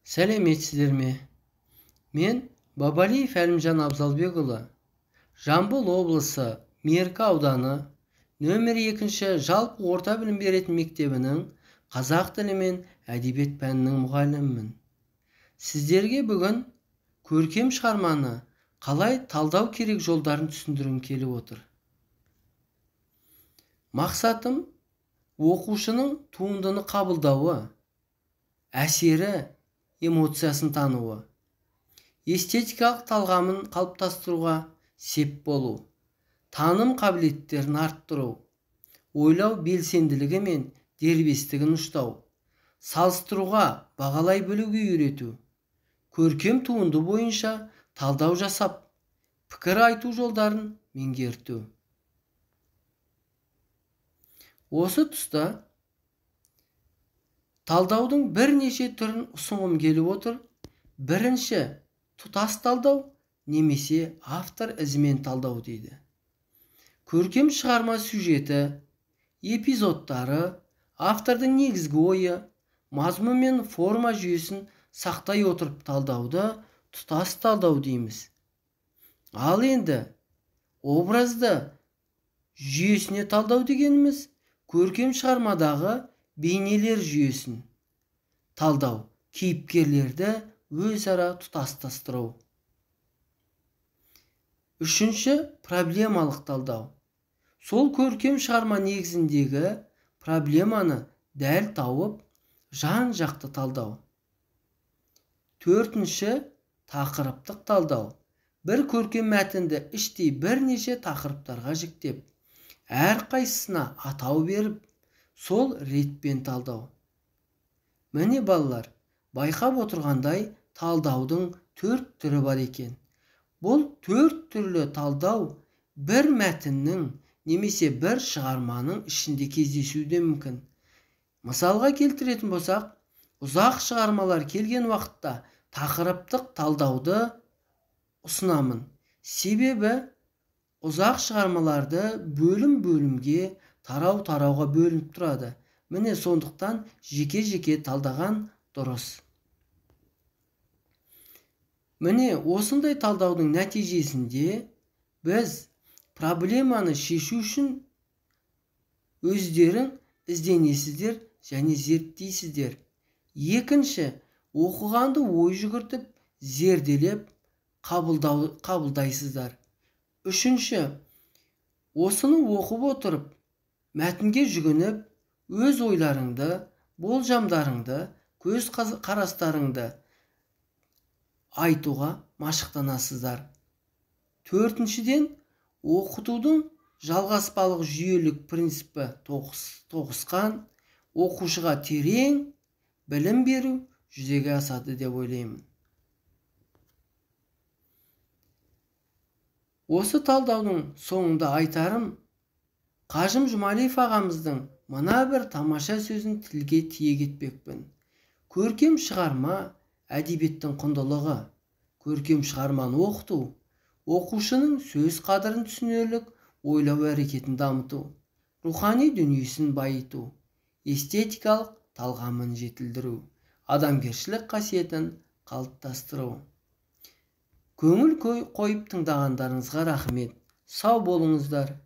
Сәлеметсіздер ме? Мен Бабалиев Әлімжан Абзалбекұлы. Жамбыл облысы Меркі ауданы нөмір 2-ші жалпы орта білім беретін мектебінің қазақ тілі мен әдебиет пәнінің мұғалімімін. Сіздерге бүгін көркем шығарманы қалай талдау керек жолдарын түсіндіргім келіп отыр. Мақсатым оқушының туындыны қабылдауы, әсері, эмоциясын тануы, эстетикалық талғамын қалыптастыруға сеп болу, таным қабілеттерін арттыру, ойлау белсенділігі мен дербестігін ұштау, салыстыруға, бағалай білуге үйрету, көркем туынды бойынша талдау жасап, пікір айту жолдарын меңгерту. Осы тұста талдаудың бірнеше түрін ұсынғым келіп отыр. Бірінші, тұтас талдау немесе автор ізімен талдау дейді. Көркем шығарма сюжеті, эпизодтары, автордың негізгі ойы, мазмұн мен форма жүйесін сақтай отырып талдауды тұтас талдау дейміз. Ал енді образды жүйесіне талдау дегеніміз көркем шығармадағы бейнелер жүйесін талдау, кейіпкерлерді өзара тұтастастыру. Үшінші, проблемалық талдау. Сол көркем шығарма негізіндегі проблеманы дәл тауып, жан-жақты талдау. Төртінші, тақырыптық талдау. Бір көркем мәтінді іштей бірнеше тақырыптарға жіктеп, әрқайсысына атау беріп, сол ретпен талдау. Міне балалар, байқап отырғандай талдаудың 4 түрі бар екен. Бұл 4 түрлі талдау бір мәтіннің немесе бір шығарманың ішінде кездесуі мүмкін. Мысалға келтіретін болсақ, ұзақ шығармалар келген уақытта тақырыптық талдауды ұсынамын. Себебі ұзақ шығармаларды бөлім-бөлімге, тарау-тарауға бөлініп тұрады. Міне сондықтан жеке-жеке талдаған дұрыс. Міне осындай талдаудың нәтижесінде біз проблеманы шешу үшін өздерің ізденесіздер және зерттейсіздер. Екінші, оқығанды ой жүгіртіп, зерделеп, қабылдайсыздар. Үшінші, осыны оқып отырып, мәтінге жүгініп, өз ойларыңды, болжамдарыңды, көз қарастарыңды айтуға машықтанасыздар. Төртіншіден, оқытудың жалғаспалық жүйелік принципі тоғысқан, оқушыға терең білім беру жүзеге асады деп ойлаймын. Осы талдаудың соңында айтарым, Қажым Жұмалиев ағамыздың мына бір тамаша сөзін тілге тиек етпекпін. Көркем шығарма әдебиеттің құндылығы. Көркем шығарманы оқыту, оқушының сөз қадірін түсінерлік ойлау әрекетін дамыту, рухани дүниесін байыту, эстетикалық талғамын жетілдіру, адамгершілік қасиетін қалыптастыру. Көңіл қойып тыңдағандарыңызға рахмет. Сау болыңыздар.